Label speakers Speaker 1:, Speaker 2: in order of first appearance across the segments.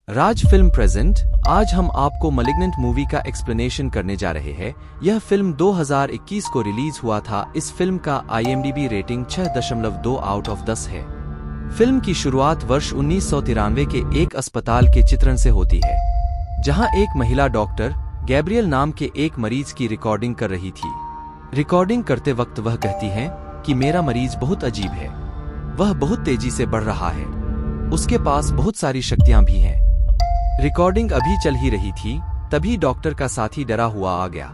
Speaker 1: राज film present. आज हम आपको मैलिग्नेंट मूवी का एक्सप्लेनेशन करने जा रहे हैं। यह फिल्म 2021 को रिलीज हुआ था। इस फिल्म का IMDb रेटिंग 6.2 आउट ऑफ 10 है। फिल्म की शुरुआत वर्ष 1993 के एक अस्पताल के चित्रण से होती है, जहां एक महिला डॉक्टर गैब्रियल नाम के एक मरीज की रिकॉर्डिंग कर रही थी। रिकॉर्डिंग करते वक्त वह कहती है कि मेरा मरीज बहुत अजीब है, वह बहुत तेजी से बढ़ रहा है, उसके पास बहुत सारी शक्तियां भी हैं। रिकॉर्डिंग अभी चल ही रही थी, तभी डॉक्टर का साथी डरा हुआ आ गया।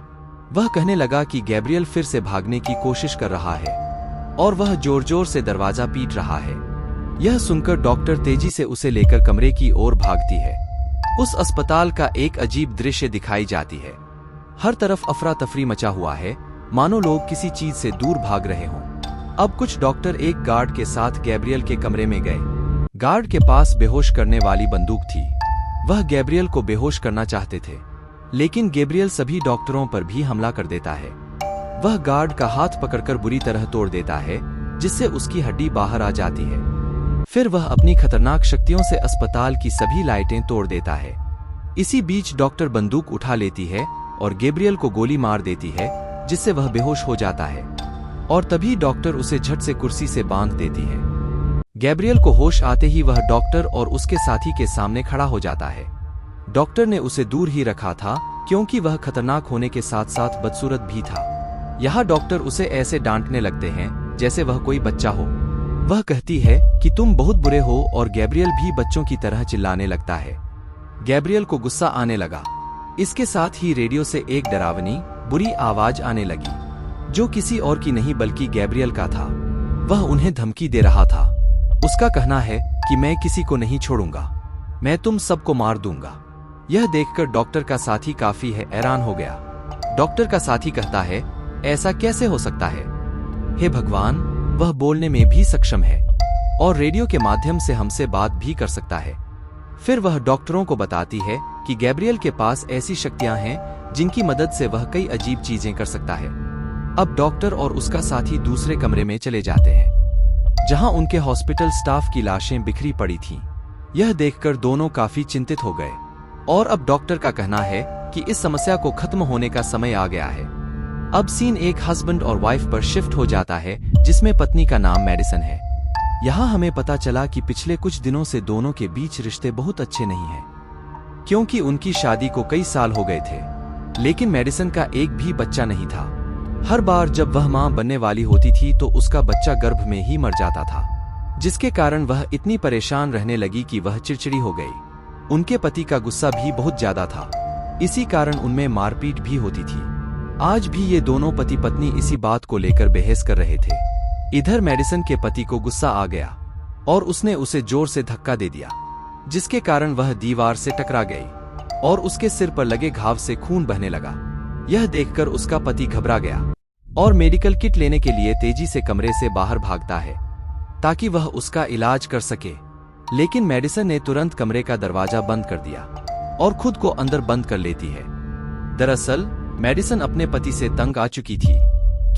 Speaker 1: वह कहने लगा कि गैब्रियल फिर से भागने की कोशिश कर रहा है और वह जोर जोर से दरवाजा पीट रहा है। यह सुनकर डॉक्टर तेजी से उसे लेकर कमरे की ओर भागती है। उस अस्पताल का एक अजीब दृश्य दिखाई जाती है। हर तरफ अफरा तफरी मचा हुआ है, मानो लोग किसी चीज से दूर भाग रहे हों। अब कुछ डॉक्टर एक गार्ड के साथ गैब्रियल के कमरे में गए। गार्ड के पास बेहोश करने वाली बंदूक थी। वह गैब्रियल को बेहोश करना चाहते थे, लेकिन गैब्रियल सभी डॉक्टरों पर भी हमला कर देता है। वह गार्ड का हाथ पकड़कर बुरी तरह तोड़ देता है, जिससे उसकी हड्डी बाहर आ जाती है। फिर वह अपनी खतरनाक शक्तियों से अस्पताल की सभी लाइटें तोड़ देता है। इसी बीच डॉक्टर बंदूक उठा लेती है और गैब्रियल को गोली मार देती है, जिससे वह बेहोश हो जाता है। और तभी डॉक्टर उसे झट से कुर्सी से बांध देती है। गैब्रियल को होश आते ही वह डॉक्टर और उसके साथी के सामने खड़ा हो जाता है। डॉक्टर ने उसे दूर ही रखा था, क्योंकि वह खतरनाक होने के साथ साथ बदसूरत भी था। यहाँ डॉक्टर उसे ऐसे डांटने लगते हैं जैसे वह कोई बच्चा हो। वह कहती है कि तुम बहुत बुरे हो, और गैब्रियल भी बच्चों की तरह चिल्लाने लगता है। गैब्रियल को गुस्सा आने लगा। इसके साथ ही रेडियो से एक डरावनी बुरी आवाज आने लगी, जो किसी और की नहीं बल्कि गैब्रियल का था। वह उन्हें धमकी दे रहा था। उसका कहना है कि मैं किसी को नहीं छोड़ूंगा, मैं तुम सबको मार दूंगा। यह देखकर डॉक्टर का साथी काफी हैरान हो गया। डॉक्टर का साथी कहता है, ऐसा कैसे हो सकता है? हे भगवान, वह बोलने में भी सक्षम है और रेडियो के माध्यम से हमसे बात भी कर सकता है। फिर वह डॉक्टरों को बताती है कि गैब्रियल के पास ऐसी शक्तियां हैं जिनकी मदद से वह कई अजीब चीजें कर सकता है। अब डॉक्टर और उसका साथी दूसरे कमरे में चले जाते हैं, जहां उनके हॉस्पिटल स्टाफ की लाशें बिखरी पड़ी थीं। यह देखकर दोनों काफी चिंतित हो गए और अब डॉक्टर का कहना है कि इस समस्या को खत्म होने का समय आ गया है। अब सीन एक हस्बैंड और वाइफ पर शिफ्ट हो जाता है, जिसमें पत्नी का नाम मेडिसन है। यहाँ हमें पता चला कि पिछले कुछ दिनों से दोनों के बीच रिश्ते बहुत अच्छे नहीं हैं, क्योंकि उनकी शादी को कई साल हो गए थे, लेकिन मेडिसन का एक भी बच्चा नहीं था। हर बार जब वह मां बनने वाली होती थी तो उसका बच्चा गर्भ में ही मर जाता था, जिसके कारण वह इतनी परेशान रहने लगी कि वह चिड़चिड़ी हो गई। उनके पति का गुस्सा भी बहुत ज्यादा था, इसी कारण उनमें मारपीट भी होती थी। आज भी ये दोनों पति पत्नी इसी बात को लेकर बहस कर रहे थे। इधर मेडिसन के पति को गुस्सा आ गया और उसने उसे जोर से धक्का दे दिया, जिसके कारण वह दीवार से टकरा गई और उसके सिर पर लगे घाव से खून बहने लगा। यह देखकर उसका पति घबरा गया और मेडिकल किट लेने के लिए तेजी से कमरे से बाहर भागता है, ताकि वह उसका इलाज कर सके। लेकिन मेडिसन ने तुरंत कमरे का दरवाजा बंद कर दिया और खुद को अंदर बंद कर लेती है। दरअसल मेडिसन अपने पति से तंग आ चुकी थी,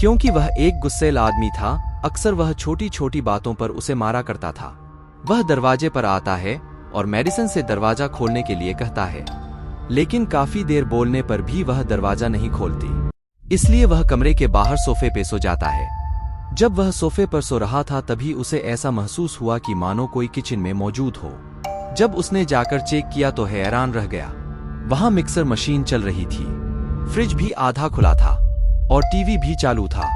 Speaker 1: क्योंकि वह एक गुस्सैल आदमी था। अक्सर वह छोटी छोटी बातों पर उसे मारा करता था। वह दरवाजे पर आता है और मेडिसन से दरवाजा खोलने के लिए कहता है, लेकिन काफी देर बोलने पर भी वह दरवाजा नहीं खोलती। इसलिए वह कमरे के बाहर सोफे पे सो जाता है। जब वह सोफे पर सो रहा था तभी उसे ऐसा महसूस हुआ कि मानो कोई किचन में मौजूद हो। जब उसने जाकर चेक किया तो हैरान रह गया। वहां मिक्सर मशीन चल रही थी, फ्रिज भी आधा खुला था और टीवी भी चालू था।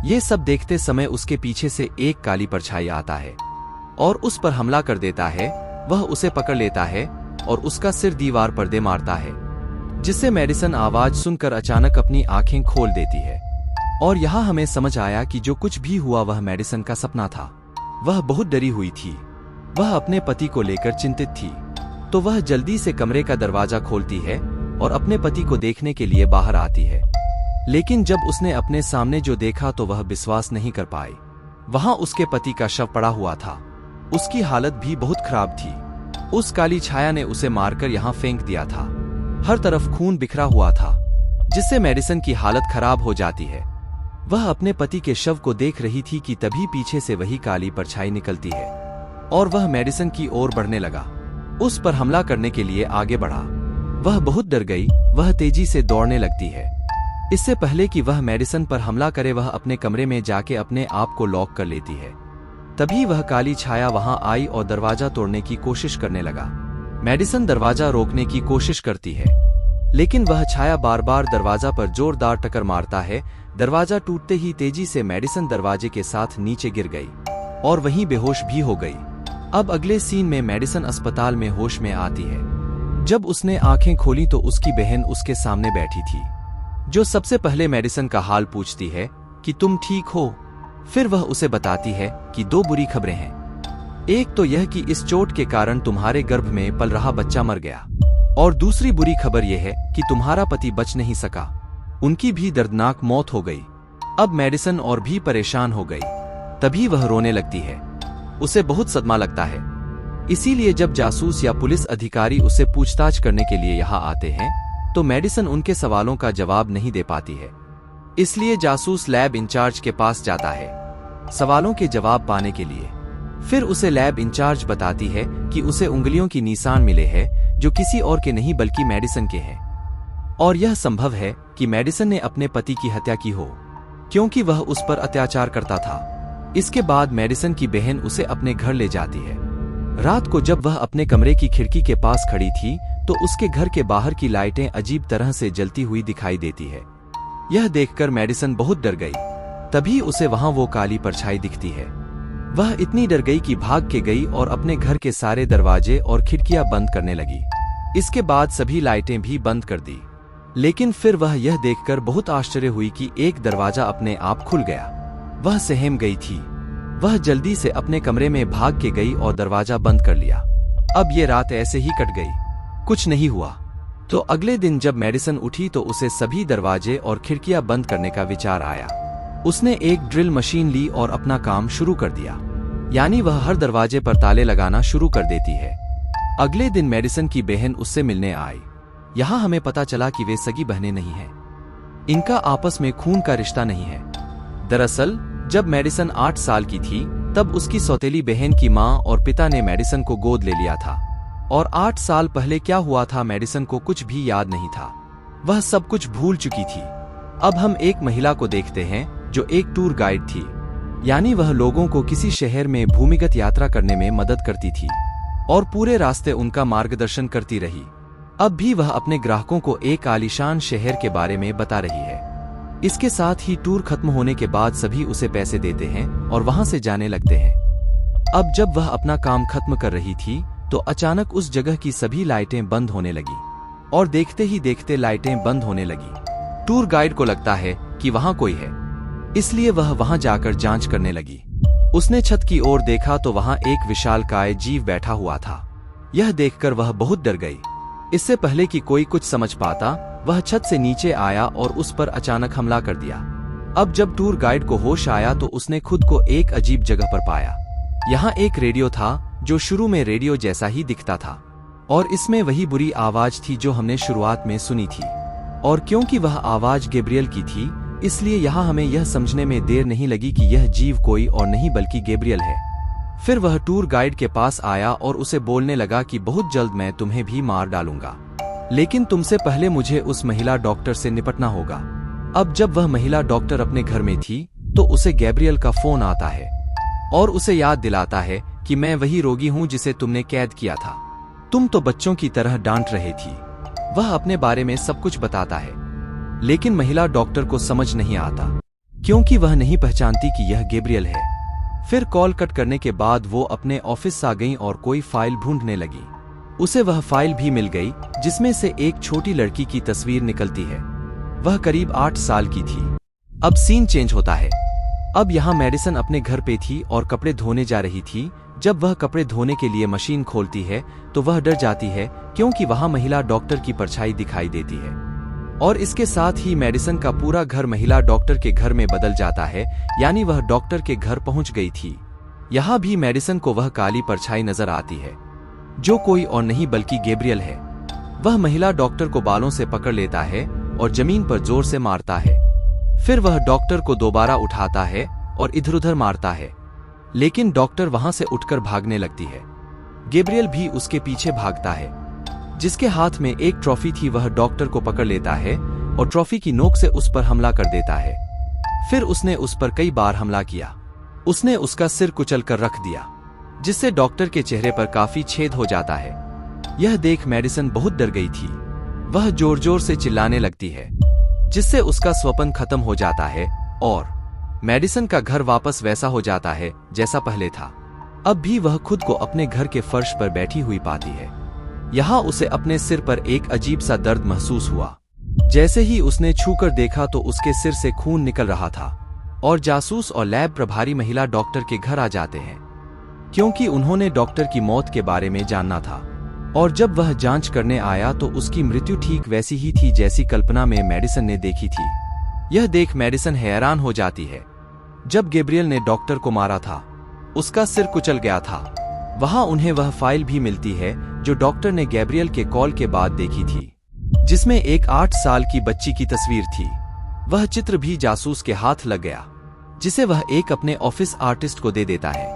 Speaker 1: ये सब देखते समय उसके पीछे से एक काली परछाई आता है और उस पर हमला कर देता है। वह उसे पकड़ लेता है और उसका सिर दीवार पर दे मारता है, जिससे मेडिसन आवाज सुनकर अचानक अपनी आंखें खोल देती है। और यहाँ हमें समझ आया कि जो कुछ भी हुआ वह मेडिसन का सपना था। वह बहुत डरी हुई थी, वह अपने पति को लेकर चिंतित थी। तो वह जल्दी से कमरे का दरवाजा खोलती है और अपने पति को देखने के लिए बाहर आती है। लेकिन जब उसने अपने सामने जो देखा तो वह विश्वास नहीं कर पाई। वहां उसके पति का शव पड़ा हुआ था। उसकी हालत भी बहुत खराब थी। उस काली छाया ने उसे मारकर यहाँ फेंक दिया था। हर तरफ खून बिखरा हुआ था, जिससे मेडिसन की हालत खराब हो जाती है। वह अपने पति के शव को देख रही थी कि तभी पीछे से वही काली परछाई निकलती है और वह मेडिसन की ओर बढ़ने लगा। उस पर हमला करने के लिए आगे बढ़ा। वह बहुत डर गई, वह तेजी से दौड़ने लगती है। इससे पहले कि वह मेडिसन पर हमला करे वह अपने कमरे में जाके अपने आप को लॉक कर लेती है। तभी वह काली छाया वहां आई और दरवाजा तोड़ने की कोशिश करने लगा। मेडिसन दरवाजा रोकने की कोशिश करती है, लेकिन वह छाया बार बार दरवाजा पर जोरदार टक्कर मारता है। दरवाजा टूटते ही तेजी से मेडिसन दरवाजे के साथ नीचे गिर गई और वहीं बेहोश भी हो गई। अब अगले सीन में मेडिसन अस्पताल में होश में आती है। जब उसने आंखें खोली तो उसकी बहन उसके सामने बैठी थी, जो सबसे पहले मेडिसन का हाल पूछती है कि तुम ठीक हो। फिर वह उसे बताती है कि दो बुरी खबरें हैं। एक तो यह कि इस चोट के कारण तुम्हारे गर्भ में पल रहा बच्चा मर गया, और दूसरी बुरी खबर यह है कि तुम्हारा पति बच नहीं सका, उनकी भी दर्दनाक मौत हो गई। अब मेडिसन और भी परेशान हो गई। तभी वह रोने लगती है। उसे बहुत सदमा लगता है। इसीलिए जब जासूस या पुलिस अधिकारी उसे पूछताछ करने के लिए यहाँ आते हैं तो मेडिसन उनके सवालों का जवाब नहीं दे पाती है। इसलिए जासूस लैब इंचार्ज के पास जाता है सवालों के जवाब पाने के लिए। फिर उसे लैब इंचार्ज बताती है कि उसे उंगलियों की निशान मिले हैं जो किसी और के नहीं बल्कि मेडिसन के हैं, और यह संभव है कि मेडिसन ने अपने पति की हत्या की हो, क्योंकि वह उस पर अत्याचार करता था। इसके बाद मेडिसन की बहन उसे अपने घर ले जाती है। रात को जब वह अपने कमरे की खिड़की के पास खड़ी थी तो उसके घर के बाहर की लाइटें अजीब तरह से जलती हुई दिखाई देती है। यह देखकर मेडिसन बहुत डर गई। तभी उसे वहां वो काली परछाई दिखती है। वह इतनी डर गई कि भाग के गई और अपने घर के सारे दरवाजे और खिड़कियां बंद करने लगी। इसके बाद सभी लाइटें भी बंद कर दी। लेकिन फिर वह यह देखकर बहुत आश्चर्य हुई कि एक दरवाजा अपने आप खुल गया। वह सहम गई थी। वह जल्दी से अपने कमरे में भाग के गई और दरवाजा बंद कर लिया। अब ये रात ऐसे ही कट गई, कुछ नहीं हुआ। तो अगले दिन जब मेडिसन उठी तो उसे सभी दरवाजे और खिड़कियां बंद करने का विचार आया। उसने एक ड्रिल मशीन ली और अपना काम शुरू कर दिया, यानी वह हर दरवाजे पर ताले लगाना शुरू कर देती है। अगले दिन मेडिसन की बहन उससे मिलने आई। यहाँ हमें पता चला कि वे सगी बहनें नहीं हैं। इनका आपस में खून का रिश्ता नहीं है। दरअसल जब मेडिसन 8 साल की थी तब उसकी सौतेली बहन की माँ और पिता ने मेडिसन को गोद ले लिया था, और 8 साल पहले क्या हुआ था मेडिसन को कुछ भी याद नहीं था। वह सब कुछ भूल चुकी थी। अब हम एक महिला को देखते हैं जो एक टूर गाइड थी, यानी वह लोगों को किसी शहर में भूमिगत यात्रा करने में मदद करती थी और पूरे रास्ते उनका मार्गदर्शन करती रही। अब भी वह अपने ग्राहकों को एक आलीशान शहर के बारे में बता रही है। इसके साथ ही टूर खत्म होने के बाद सभी उसे पैसे देते हैं और वहां से जाने लगते हैं। अब जब वह अपना काम खत्म कर रही थी तो अचानक उस जगह की सभी लाइटें बंद होने लगी, और देखते ही देखते लाइटें बंद होने लगी। टूर गाइड को लगता है कि वहां कोई है, इसलिए वह वहां जाकर जांच करने लगी। उसने छत की ओर देखा तो वहां एक विशालकाय जीव बैठा हुआ था। यह देखकर वह बहुत डर गई। इससे पहले कि कोई कुछ समझ पाता, वह छत से नीचे आया और उस पर अचानक हमला कर दिया। अब जब टूर गाइड को होश आया तो उसने खुद को एक अजीब जगह पर पाया। यहाँ एक रेडियो था जो शुरू में रेडियो जैसा ही दिखता था, और इसमें वही बुरी आवाज थी जो हमने शुरुआत में सुनी थी। और क्योंकि वह आवाज गैब्रियल की थी, इसलिए यहाँ हमें यह समझने में देर नहीं लगी कि यह जीव कोई और नहीं बल्कि गैब्रियल है। फिर वह टूर गाइड के पास आया और उसे बोलने लगा कि बहुत जल्द मैं तुम्हें भी मार डालूंगा, लेकिन तुमसे पहले मुझे उस महिला डॉक्टर से निपटना होगा। अब जब वह महिला डॉक्टर अपने घर में थी तो उसे गैब्रियल का फोन आता है और उसे याद दिलाता है कि मैं वही रोगी हूँ जिसे तुमने कैद किया था। तुम तो बच्चों की तरह डांट रही थी। वह अपने बारे में सब कुछ बताता है, लेकिन महिला डॉक्टर को समझ नहीं आता क्योंकि वह नहीं पहचानती कि यह गैब्रियल है। फिर कॉल कट करने के बाद वो अपने ऑफिस आ गई और कोई फाइल ढूंढने लगी। उसे वह फाइल भी मिल गई जिसमें से एक छोटी लड़की की तस्वीर निकलती है। वह करीब 8 साल की थी। अब सीन चेंज होता है। अब यहाँ मेडिसन अपने घर पे थी और कपड़े धोने जा रही थी। जब वह कपड़े धोने के लिए मशीन खोलती है तो वह डर जाती है क्योंकि वहाँ महिला डॉक्टर की परछाई दिखाई देती है, और इसके साथ ही मेडिसन का पूरा घर महिला डॉक्टर के घर में बदल जाता है, यानी वह डॉक्टर के घर पहुंच गई थी। यहाँ भी मेडिसन को वह काली परछाई नजर आती है जो कोई और नहीं बल्कि गैब्रियल है। वह महिला डॉक्टर को बालों से पकड़ लेता है और जमीन पर जोर से मारता है। फिर वह डॉक्टर को दोबारा उठाता है और इधर उधर मारता है, लेकिन डॉक्टर वहां से उठकर भागने लगती है। गैब्रियल भी उसके पीछे भागता है। जिसके हाथ में एक ट्रॉफी थी वह डॉक्टर को पकड़ लेता है और ट्रॉफी की नोक से उस पर हमला कर देता है। फिर उसने उस पर कई बार हमला किया। उसने उसका सिर कुचल कर रख दिया, जिससे डॉक्टर के चेहरे पर काफी छेद हो जाता है। यह देख मेडिसन बहुत डर गई थी। वह जोर जोर से चिल्लाने लगती है, जिससे उसका स्वप्न खत्म हो जाता है और मेडिसन का घर वापस वैसा हो जाता है जैसा पहले था। अब भी वह खुद को अपने घर के फर्श पर बैठी हुई पाती है। यहाँ उसे अपने सिर पर एक अजीब सा दर्द महसूस हुआ। जैसे ही उसने छूकर देखा तो उसके सिर से खून निकल रहा था और जासूस और लैब प्रभारी महिला डॉक्टर के घर आ जाते हैं, क्योंकि उन्होंने डॉक्टर की मौत के बारे में जानना था। और जब वह जांच करने आया तो उसकी मृत्यु ठीक वैसी ही थी जैसी कल्पना में मेडिसन ने देखी थी। यह देख मेडिसन हैरान हो जाती है। जब गैब्रियल ने डॉक्टर को मारा था, उसका सिर कुचल गया था। वहां उन्हें वह फाइल भी मिलती है जो डॉक्टर ने गैब्रियल के कॉल के बाद देखी थी, जिसमें एक 8 साल की बच्ची की तस्वीर थी। वह चित्र भी जासूस के हाथ लग गया, जिसे वह एक अपने ऑफिस आर्टिस्ट को दे देता है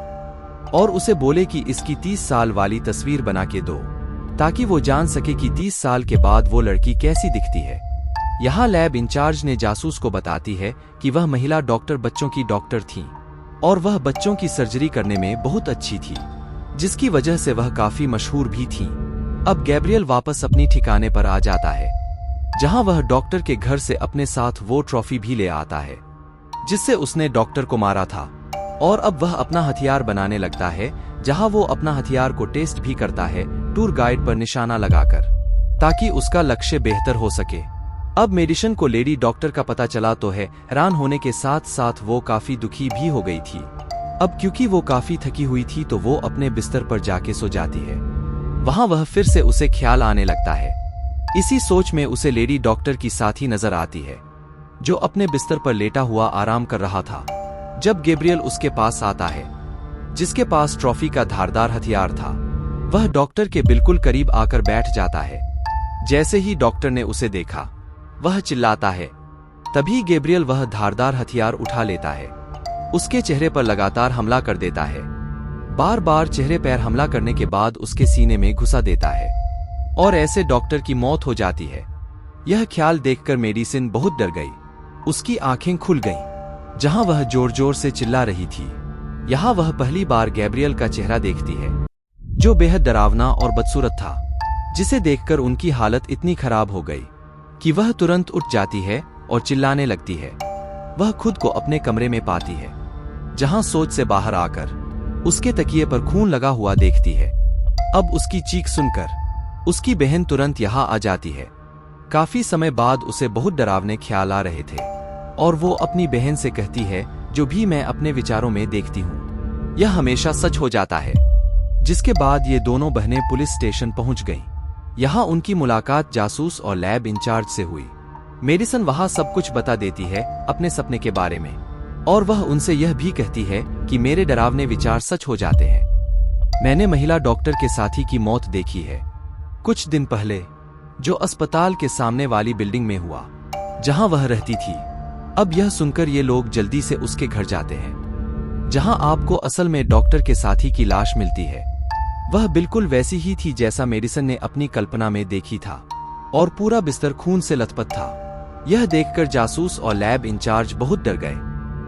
Speaker 1: और उसे बोले कि इसकी 30 साल वाली तस्वीर बना के दो, ताकि वो जान सके कि 30 साल के बाद वो लड़की कैसी दिखती है। यहाँ लैब इंचार्ज ने जासूस को बताती है कि वह महिला डॉक्टर बच्चों की डॉक्टर थी और वह बच्चों की सर्जरी करने में बहुत अच्छी थी, जिसकी वजह से वह काफी मशहूर भी थी। अब गैब्रियल वापस अपनी ठिकाने पर आ जाता है, जहां वह डॉक्टर के घर से अपने साथ वो ट्रॉफी भी ले आता है जिससे उसने डॉक्टर को मारा था। और अब वह अपना हथियार बनाने लगता है, जहां वो अपना हथियार को टेस्ट भी करता है टूर गाइड पर निशाना लगाकर, ताकि उसका लक्ष्य बेहतर हो सके। अब मेडिसन को लेडी डॉक्टर का पता चला तो है हैरान होने के साथ साथ वो काफी दुखी भी हो गई थी। अब क्योंकि वो काफी थकी हुई थी तो वो अपने बिस्तर पर जाके सो जाती है। वहां वह फिर से उसे ख्याल आने लगता है। इसी सोच में उसे लेडी डॉक्टर की साथी नजर आती है, जो अपने बिस्तर पर लेटा हुआ आराम कर रहा था। जब गैब्रियल उसके पास आता है, जिसके पास ट्रॉफी का धारदार हथियार था, वह डॉक्टर के बिल्कुल करीब आकर बैठ जाता है। जैसे ही डॉक्टर ने उसे देखा, वह चिल्लाता है। तभी गैब्रियल वह धारदार हथियार उठा लेता है, उसके चेहरे पर लगातार हमला कर देता है। बार बार चेहरे पर हमला करने के बाद उसके सीने में घुसा देता है और ऐसे डॉक्टर की मौत हो जाती है। यह ख्याल देखकर मेडिसन बहुत डर गई। उसकी आंखें खुल गईं, जहां वह जोर जोर से चिल्ला रही थी। यहाँ वह पहली बार गैब्रियल का चेहरा देखती है, जो बेहद डरावना और बदसूरत था, जिसे देखकर उनकी हालत इतनी खराब हो गई कि वह तुरंत उठ जाती है और चिल्लाने लगती है। वह खुद को अपने कमरे में पाती है, जहां सोच से बाहर आकर उसके तकिए पर खून लगा हुआ देखती है। अब उसकी चीख सुनकर उसकी बहन तुरंत यहाँ आ जाती है। काफी समय बाद उसे बहुत डरावने ख्याल आ रहे थे और वो अपनी बहन से कहती है, जो भी मैं अपने विचारों में देखती हूँ यह हमेशा सच हो जाता है। जिसके बाद ये दोनों बहनें पुलिस स्टेशन पहुंच गईं। यहाँ उनकी मुलाकात जासूस और लैब इंचार्ज से हुई। मेडिसन वहां सब कुछ बता देती है अपने सपने के बारे में, और वह उनसे यह भी कहती है कि मेरे डरावने विचार सच हो जाते हैं। मैंने महिला डॉक्टर के साथी की मौत देखी है कुछ दिन पहले, जो अस्पताल के सामने वाली बिल्डिंग में हुआ, जहां वह रहती थी। अब यह सुनकर ये लोग जल्दी से उसके घर जाते हैं, जहां आपको असल में डॉक्टर के साथी की लाश मिलती है। वह बिल्कुल वैसी ही थी जैसा मेडिसन ने अपनी कल्पना में देखी था और पूरा बिस्तर खून से लथपथ था। यह देखकर जासूस और लैब इंचार्ज बहुत डर गए,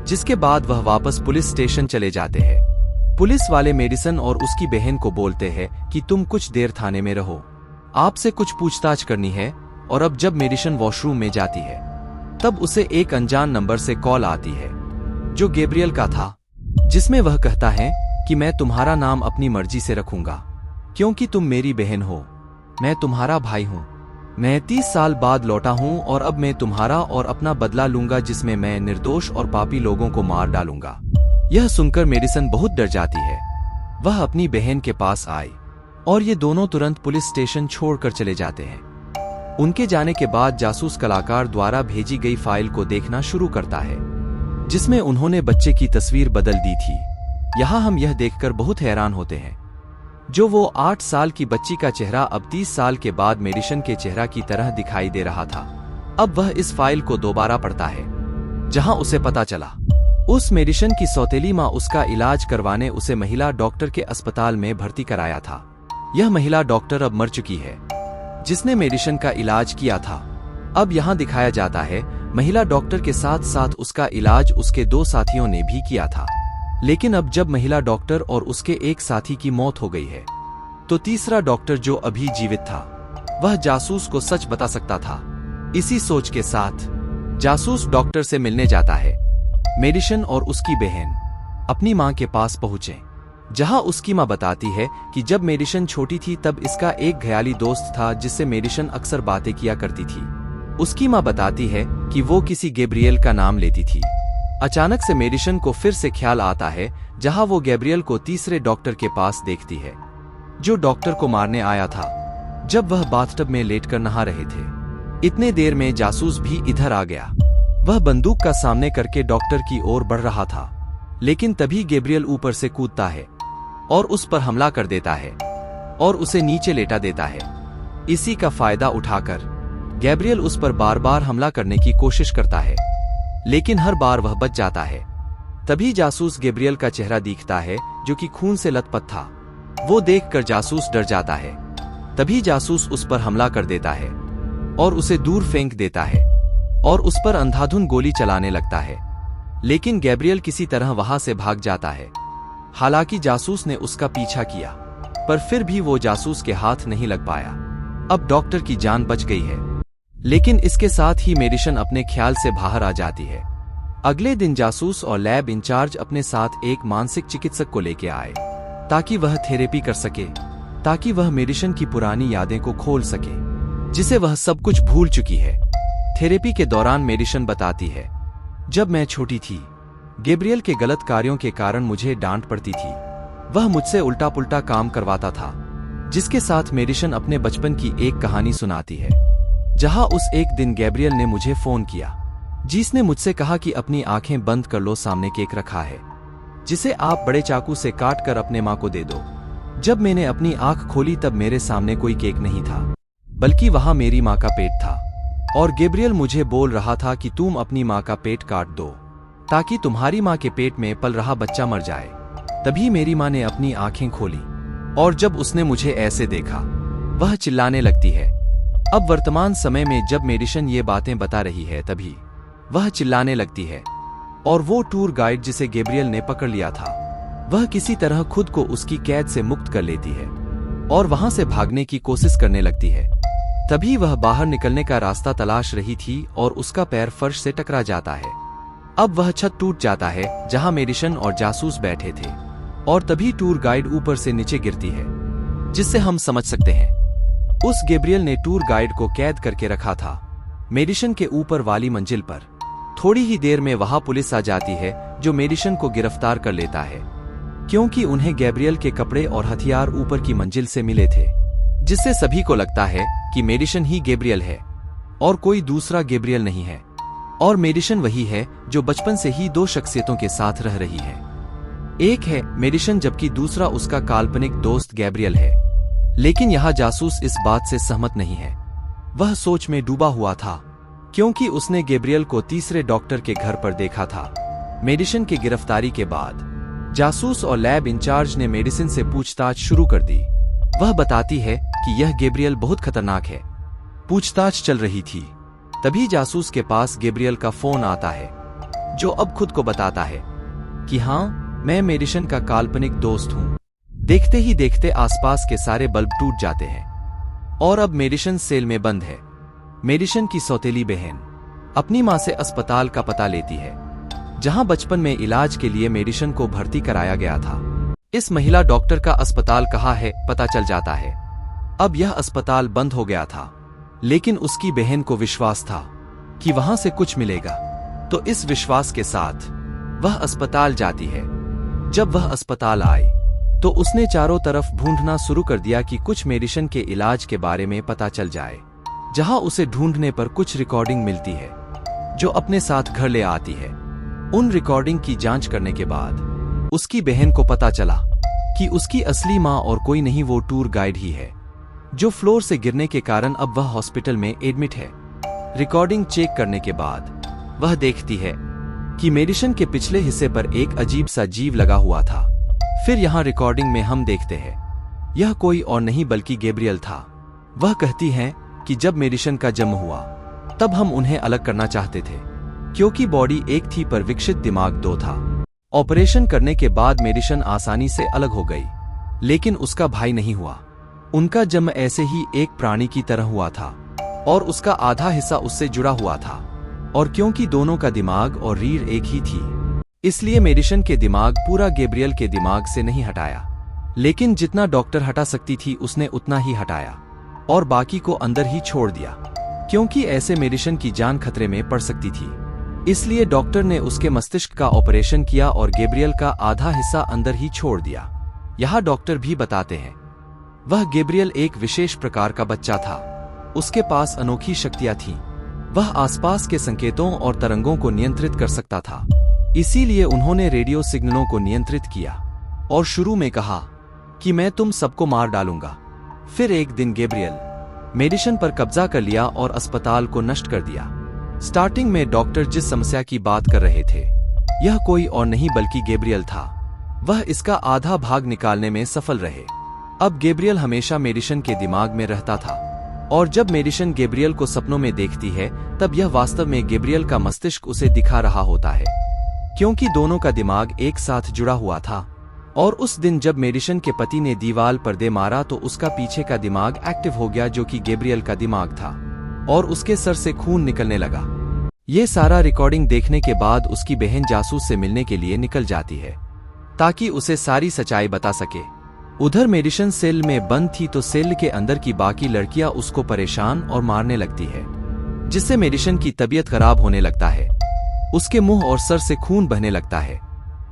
Speaker 1: जिसके बाद वह वापस पुलिस स्टेशन चले जाते हैं। पुलिस वाले मेडिसन और उसकी बहन को बोलते हैं कि तुम कुछ देर थाने में रहो, आपसे कुछ पूछताछ करनी है। और अब जब मेडिसन वॉशरूम में जाती है, तब उसे एक अनजान नंबर से कॉल आती है, जो गैब्रियल का था, जिसमें वह कहता है कि मैं तुम्हारा नाम अपनी मर्जी से रखूंगा, क्योंकि तुम मेरी बहन हो। मैं तुम्हारा भाई हूँ। मैं 30 साल बाद लौटा हूँ और अब मैं तुम्हारा और अपना बदला लूंगा, जिसमें मैं निर्दोष और पापी लोगों को मार डालूंगा। यह सुनकर मेडिसन बहुत डर जाती है। वह अपनी बहन के पास आई और ये दोनों तुरंत पुलिस स्टेशन छोड़कर चले जाते हैं। उनके जाने के बाद जासूस कलाकार द्वारा भेजी गई फाइल को देखना शुरू करता है, जिसमें उन्होंने बच्चे की तस्वीर बदल दी थी। यहाँ हम यह देखकर बहुत हैरान होते हैं, जो वो 8 साल की बच्ची का चेहरा अब 30 साल के बाद मेडिसन के चेहरा की तरह दिखाई दे रहा था। अब वह इस फाइल को दोबारा पढ़ता है, जहां उसे पता चला उस मेडिसन की सौतेली माँ उसका इलाज करवाने उसे महिला डॉक्टर के अस्पताल में भर्ती कराया था। यह महिला डॉक्टर अब मर चुकी है, जिसने मेडिसन का इलाज किया था। अब यहाँ दिखाया जाता है महिला डॉक्टर के साथ साथ उसका इलाज उसके 2 साथियों ने भी किया था। लेकिन अब जब महिला डॉक्टर और उसके एक साथी की मौत हो गई है, तो तीसरा डॉक्टर जो अभी जीवित था, वह जासूस को सच बता सकता था। इसी सोच के साथ जासूस डॉक्टर से मिलने जाता है। मेडिसन और उसकी बहन अपनी मां के पास पहुंचे, जहां उसकी मां बताती है कि जब मेडिसन छोटी थी तब इसका एक घयाली दोस्त था जिससे मेडिसन अक्सर बातें किया करती थी। उसकी मां बताती है कि वो किसी गैब्रियल का नाम लेती थी। अचानक से मेडिसन को फिर से ख्याल आता है, जहां वो गैब्रियल को तीसरे डॉक्टर के पास देखती है, जो डॉक्टर को मारने आया था जब वह बाथटब में लेटकर नहा रहे थे। इतने देर में जासूस भी इधर आ गया। वह बंदूक का सामने करके डॉक्टर की ओर बढ़ रहा था, लेकिन तभी गैब्रियल ऊपर से कूदता है और उस पर हमला कर देता है और उसे नीचे लेटा देता है। इसी का फायदा उठाकर गैब्रियल उस पर बार बार हमला करने की कोशिश करता है, लेकिन हर बार वह बच जाता है। तभी जासूस गैब्रियल का चेहरा दिखता है, जो कि खून से लथपथ था। वो देखकर जासूस डर जाता है। तभी जासूस उस पर हमला कर देता है और उसे दूर फेंक देता है और उस पर अंधाधुंध गोली चलाने लगता है। लेकिन गैब्रियल किसी तरह वहां से भाग जाता है। हालांकि जासूस ने उसका पीछा किया, पर फिर भी वो जासूस के हाथ नहीं लग पाया। अब डॉक्टर की जान बच गई है, लेकिन इसके साथ ही मेडिसन अपने ख्याल से बाहर आ जाती है। अगले दिन जासूस और लैब इंचार्ज अपने साथ एक मानसिक चिकित्सक को लेके आए, ताकि वह थेरेपी कर सके, ताकि वह मेडिसन की पुरानी यादें को खोल सके, जिसे वह सब कुछ भूल चुकी है। थेरेपी के दौरान मेडिसन बताती है, जब मैं छोटी थी, गैब्रियल के गलत कार्यों के कारण मुझे डांट पड़ती थी। वह मुझसे उल्टा पुल्टा काम करवाता था, जिसके साथ मेडिसन अपने बचपन की एक कहानी सुनाती है, जहां उस एक दिन गैब्रियल ने मुझे फोन किया, जिसने मुझसे कहा कि अपनी आंखें बंद कर लो, सामने केक रखा है, जिसे आप बड़े चाकू से काट कर अपने माँ को दे दो। जब मैंने अपनी आंख खोली तब मेरे सामने कोई केक नहीं था, बल्कि वहां मेरी माँ का पेट था, और गैब्रियल मुझे बोल रहा था कि तुम अपनी माँ का पेट काट दो, ताकि तुम्हारी माँ के पेट में पल रहा बच्चा मर जाए। तभी मेरी माँ ने अपनी आंखें खोली, और जब उसने मुझे ऐसे देखा, वह चिल्लाने लगती है। अब वर्तमान समय में जब मेडिसन ये बातें बता रही है, तभी वह चिल्लाने लगती है, और वो टूर गाइड जिसे गैब्रियल ने पकड़ लिया था, वह किसी तरह खुद को उसकी कैद से मुक्त कर लेती है और वहां से भागने की कोशिश करने लगती है। तभी वह बाहर निकलने का रास्ता तलाश रही थी और उसका पैर फर्श से टकरा जाता है। अब वह छत टूट जाता है जहां मेडिसन और जासूस बैठे थे, और तभी टूर गाइड ऊपर से नीचे गिरती है, जिससे हम समझ सकते हैं उस गैब्रियल ने टूर गाइड को कैद करके रखा था मेडिसन के ऊपर वाली मंजिल पर। थोड़ी ही देर में वहां पुलिस आ जाती है, जो मेडिसन को गिरफ्तार कर लेता है, क्योंकि उन्हें गैब्रियल के कपड़े और हथियार ऊपर की मंजिल से मिले थे, जिससे सभी को लगता है कि मेडिसन ही गैब्रियल है और कोई दूसरा गैब्रियल नहीं है। और मेडिसन वही है जो बचपन से ही 2 शख्सियतों के साथ रह रही है। एक है मेडिसन, जबकि दूसरा उसका काल्पनिक दोस्त गैब्रियल है। लेकिन यहाँ जासूस इस बात से सहमत नहीं है। वह सोच में डूबा हुआ था, क्योंकि उसने गैब्रियल को तीसरे डॉक्टर के घर पर देखा था। मेडिसन की गिरफ्तारी के बाद जासूस और लैब इंचार्ज ने मेडिसन से पूछताछ शुरू कर दी। वह बताती है कि यह गैब्रियल बहुत खतरनाक है। पूछताछ चल रही थी, तभी जासूस के पास गैब्रियल का फोन आता है, जो अब खुद को बताता है कि हाँ, मैं मेडिसन का काल्पनिक दोस्त हूँ। देखते ही देखते आसपास के सारे बल्ब टूट जाते हैं और अब मेडिसन सेल में बंद है। मेडिसन की सौतेली बहन अपनी मां से अस्पताल का पता लेती है, जहां बचपन में इलाज के लिए मेडिसन को भर्ती कराया गया था। इस महिला डॉक्टर का अस्पताल कहाँ है पता चल जाता है। अब यह अस्पताल बंद हो गया था, लेकिन उसकी बहन को विश्वास था कि वहां से कुछ मिलेगा, तो इस विश्वास के साथ वह अस्पताल जाती है। जब वह अस्पताल आई तो उसने चारों तरफ ढूंढना शुरू कर दिया कि कुछ मेडिसन के इलाज के बारे में पता चल जाए। जहां उसे ढूंढने पर कुछ रिकॉर्डिंग मिलती है, जो अपने साथ घर ले आती है। उन रिकॉर्डिंग की जांच करने के बाद उसकी बहन को पता चला कि उसकी असली मां और कोई नहीं, वो टूर गाइड ही है, जो फ्लोर से गिरने के कारण अब वह हॉस्पिटल में एडमिट है। रिकॉर्डिंग चेक करने के बाद वह देखती है कि मेडिसन के पिछले हिस्से पर एक अजीब सा जीव लगा हुआ था। फिर यहाँ रिकॉर्डिंग में हम देखते हैं यह कोई और नहीं बल्कि गैब्रियल था। वह कहती हैं कि जब मेडिसन का जन्म हुआ तब हम उन्हें अलग करना चाहते थे, क्योंकि बॉडी एक थी पर विकसित दिमाग दो था। ऑपरेशन करने के बाद मेडिसन आसानी से अलग हो गई, लेकिन उसका भाई नहीं हुआ। उनका जन्म ऐसे ही एक प्राणी की तरह हुआ था और उसका आधा हिस्सा उससे जुड़ा हुआ था। और क्योंकि दोनों का दिमाग और रीढ़ एक ही थी, इसलिए मेडिसन के दिमाग पूरा गैब्रियल के दिमाग से नहीं हटाया, लेकिन जितना डॉक्टर हटा सकती थी उसने उतना ही हटाया और बाकी को अंदर ही छोड़ दिया, क्योंकि ऐसे मेडिसन की जान खतरे में पड़ सकती थी। इसलिए डॉक्टर ने उसके मस्तिष्क का ऑपरेशन किया और गैब्रियल का आधा हिस्सा अंदर ही छोड़ दिया। यहाँ डॉक्टर भी बताते हैं वह गैब्रियल एक विशेष प्रकार का बच्चा था। उसके पास अनोखी शक्तियां थीं। वह आसपास के संकेतों और तरंगों को नियंत्रित कर सकता था। इसीलिए उन्होंने रेडियो सिग्नलों को नियंत्रित किया और शुरू में कहा कि मैं तुम सबको मार डालूंगा। फिर एक दिन गैब्रियल मेडिसन पर कब्जा कर लिया और अस्पताल को नष्ट कर दिया। स्टार्टिंग में डॉक्टर जिस समस्या की बात कर रहे थे, यह कोई और नहीं बल्कि गैब्रियल था। वह इसका आधा भाग निकालने में सफल रहे। अब गैब्रियल हमेशा मेडिसन के दिमाग में रहता था और जब मेडिसन गैब्रियल को सपनों में देखती है तब यह वास्तव में गैब्रियल का मस्तिष्क उसे दिखा रहा होता है, क्योंकि दोनों का दिमाग एक साथ जुड़ा हुआ था। और उस दिन जब मेडिसन के पति ने दीवार पर दे मारा तो उसका पीछे का दिमाग एक्टिव हो गया, जो कि गैब्रियल का दिमाग था, और उसके सर से खून निकलने लगा। ये सारा रिकॉर्डिंग देखने के बाद उसकी बहन जासूस से मिलने के लिए निकल जाती है ताकि उसे सारी सच्चाई बता सके। उधर मेडिसन सेल में बंद थी तो सेल के अंदर की बाकी लड़कियां उसको परेशान और मारने लगती है, जिससे मेडिसन की तबीयत खराब होने लगता है। उसके मुंह और सर से खून बहने लगता है।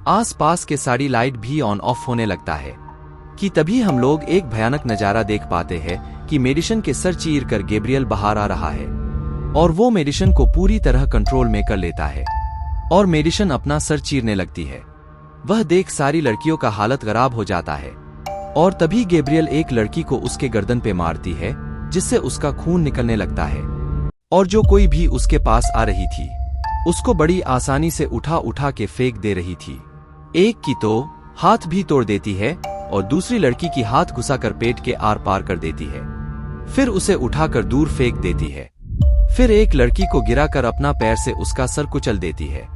Speaker 1: आसपास के सारी लाइट भी ऑन ऑफ होने लगता है कि तभी हम लोग एक भयानक नजारा देख पाते हैं कि मेडिसन के सर चीर कर गैब्रियल बाहर आ रहा है और वो मेडिसन को पूरी तरह कंट्रोल में कर लेता है और मेडिसन अपना सर चीरने लगती है। वह देख सारी लड़कियों का हालत खराब हो जाता है और तभी गैब्रियल एक लड़की को उसके गर्दन पे मारती है, जिससे उसका खून निकलने लगता है। और जो कोई भी उसके पास आ रही थी उसको बड़ी आसानी से उठा उठा के फेंक दे रही थी। एक की तो हाथ भी तोड़ देती है और दूसरी लड़की की हाथ घुसाकर पेट के आर पार कर देती है, फिर उसे उठाकर दूर फेंक देती है। फिर एक लड़की को गिराकर अपना पैर से उसका सर कुचल देती है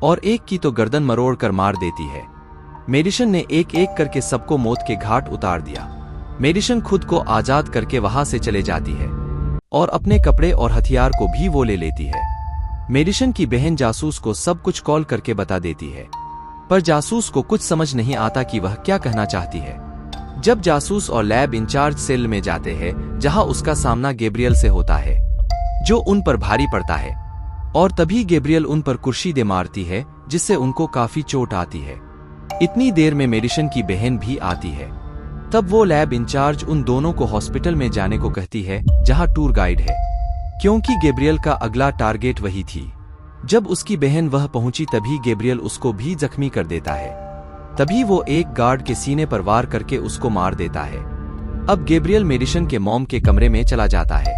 Speaker 1: और एक की तो गर्दन मरोड़ कर मार देती है। मेडिसन ने एक एक करके सबको मौत के घाट उतार दिया। मेडिसन खुद को आजाद करके वहां से चले जाती है और अपने कपड़े और हथियार को भी वो ले लेती है। मेडिसन की बहन जासूस को सब कुछ कॉल करके बता देती है, पर जासूस को कुछ समझ नहीं आता कि वह क्या कहना चाहती है। जब जासूस और लैब इंचार्ज सेल में जाते हैं जहां उसका सामना गैब्रियल से होता है, जो उन पर भारी पड़ता है, और तभी गैब्रियल उन पर कुर्सी दे मारती है, जिससे उनको काफी चोट आती है। इतनी देर में मेडिसन की बहन भी आती है। तब वो लैब इंचार्ज उन दोनों को हॉस्पिटल में जाने को कहती है जहां टूर गाइड है, क्योंकि गैब्रियल का अगला टारगेट वही थी। जब उसकी बहन वह पहुंची तभी गैब्रियल उसको भी जख्मी कर देता है। तभी वो एक गार्ड के सीने पर वार करके उसको मार देता है। अब गैब्रियल मेडिसन के मॉम के कमरे में चला जाता है।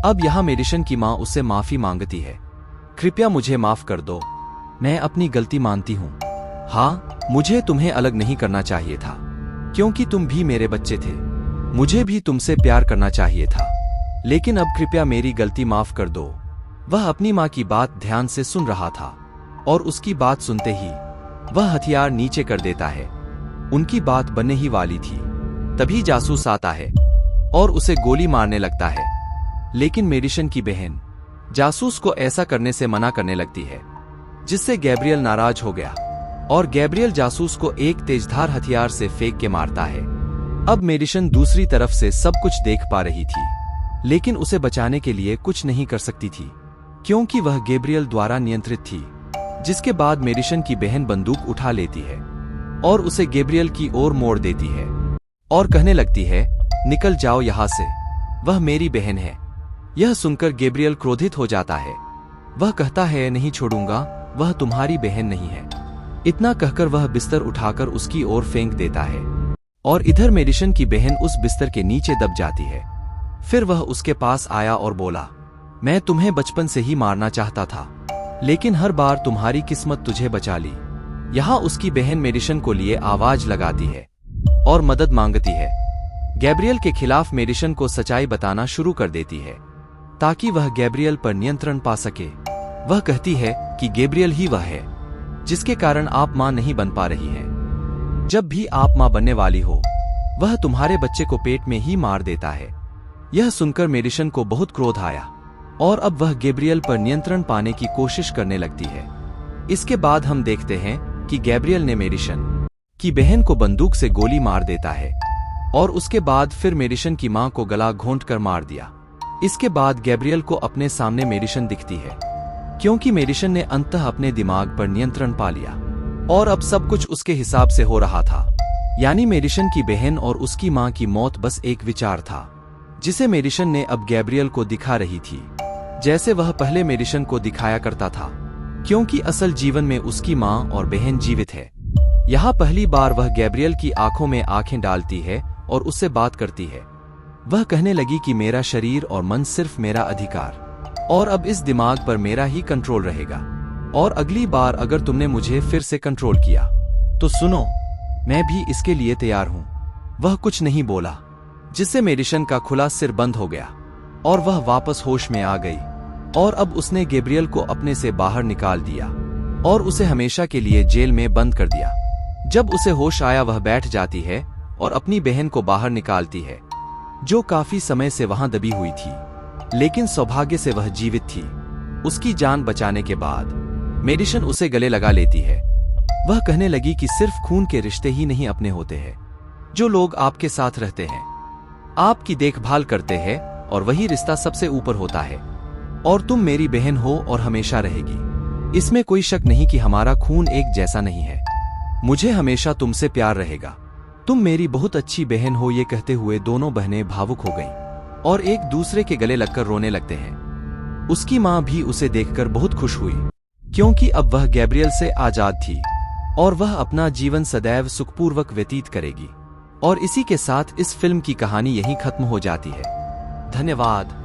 Speaker 1: अब यहाँ मेडिसन की माँ उससे माफी मांगती है। कृपया मुझे माफ कर दो, मैं अपनी गलती मानती हूँ। हाँ, मुझे तुम्हें अलग नहीं करना चाहिए था, क्योंकि तुम भी मेरे बच्चे थे। मुझे भी तुमसे प्यार करना चाहिए था, लेकिन अब कृपया मेरी गलती माफ कर दो। वह अपनी माँ की बात ध्यान से सुन रहा था और उसकी बात सुनते ही वह हथियार नीचे कर देता है। उनकी बात बनने ही वाली थी। तभी जासूस आता है और उसे गोली मारने लगता है, लेकिन मेडिसन की बहन जासूस को ऐसा करने से मना करने लगती है, जिससे गैब्रियल नाराज हो गया और गैब्रियल जासूस को एक तेजधार हथियार से फेंक के मारता है। अब मेडिसन दूसरी तरफ से सब कुछ देख पा रही थी, लेकिन उसे बचाने के लिए कुछ नहीं कर सकती थी, क्योंकि वह गैब्रियल द्वारा नियंत्रित थी। जिसके बाद मेडिसन की बहन बंदूक उठा लेती है और उसे गैब्रियल की ओर मोड़ देती है और कहने लगती है, निकल जाओ यहाँ से, वह मेरी बहन है। यह सुनकर गैब्रियल क्रोधित हो जाता है। वह कहता है, नहीं छोड़ूंगा, वह तुम्हारी बहन नहीं है। इतना कहकर वह बिस्तर उठाकर उसकी ओर फेंक देता है और इधर मेडिसन की बहन उस बिस्तर के नीचे दब जाती है। फिर वह उसके पास आया और बोला, मैं तुम्हें बचपन से ही मारना चाहता था, लेकिन हर बार तुम्हारी किस्मत तुझे बचा ली। यहाँ उसकी बहन मेडिसन को लिए आवाज लगाती है और मदद मांगती है। गैब्रियल के खिलाफ मेडिसन को सच्चाई बताना शुरू कर देती है ताकि वह गैब्रियल पर नियंत्रण पा सके। वह कहती है कि गैब्रियल ही वह है जिसके कारण आप मां नहीं बन पा रही हैं। जब भी आप मां बनने वाली हो वह तुम्हारे बच्चे को पेट में ही मार देता है। यह सुनकर मेडिसन को बहुत क्रोध आया और अब वह गैब्रियल पर नियंत्रण पाने की कोशिश करने लगती है। इसके बाद हम देखते हैं कि गैब्रियल ने मेडिसन की बहन को बंदूक से गोली मार देता है और उसके बाद फिर मेडिसन की मां को गला घोंट कर मार दिया। इसके बाद गैब्रियल को अपने सामने मेडिसन दिखती है क्योंकि मेडिसन ने अंततः अपने दिमाग पर नियंत्रण पा लिया और अब सब कुछ उसके हिसाब से हो रहा था। यानी मेडिसन की बहन और उसकी मां की मौत बस एक विचार था जिसे मेडिसन ने अब गैब्रियल को दिखा रही थी, जैसे वह पहले मेडिसन को दिखाया करता था, क्योंकि असल जीवन में उसकी मां और बहन जीवित है। यहाँ पहली बार वह गैब्रियल की आंखों में आंखें डालती है और उससे बात करती है। वह कहने लगी कि मेरा शरीर और मन सिर्फ मेरा अधिकार और अब इस दिमाग पर मेरा ही कंट्रोल रहेगा और अगली बार अगर तुमने मुझे फिर से कंट्रोल किया तो सुनो, मैं भी इसके लिए तैयार हूं। वह कुछ नहीं बोला, जिससे मेडिसन का खुला सिर बंद हो गया और वह वापस होश में आ गई और अब उसने गैब्रियल को अपने से बाहर निकाल दिया और उसे हमेशा के लिए जेल में बंद कर दिया। जब उसे होश आया वह बैठ जाती है और अपनी बहन को बाहर निकालती है जो काफी समय से वहां दबी हुई थी, लेकिन सौभाग्य से वह जीवित थी। उसकी जान बचाने के बाद मेडिसन उसे गले लगा लेती है। वह कहने लगी कि सिर्फ खून के रिश्ते ही नहीं अपने होते हैं। जो लोग आपके साथ रहते हैं, आपकी देखभाल करते हैं और वही रिश्ता सबसे ऊपर होता है और तुम मेरी बहन हो और हमेशा रहेगी। इसमें कोई शक नहीं कि हमारा खून एक जैसा नहीं है। मुझे हमेशा तुमसे प्यार रहेगा। तुम मेरी बहुत अच्छी बहन हो। ये कहते हुए दोनों बहनें भावुक हो गईं और एक दूसरे के गले लगकर रोने लगते हैं। उसकी मां भी उसे देखकर बहुत खुश हुई क्योंकि अब वह गैब्रियल से आजाद थी और वह अपना जीवन सदैव सुखपूर्वक व्यतीत करेगी। और इसी के साथ इस फिल्म की कहानी यहीं खत्म हो जाती है। धन्यवाद।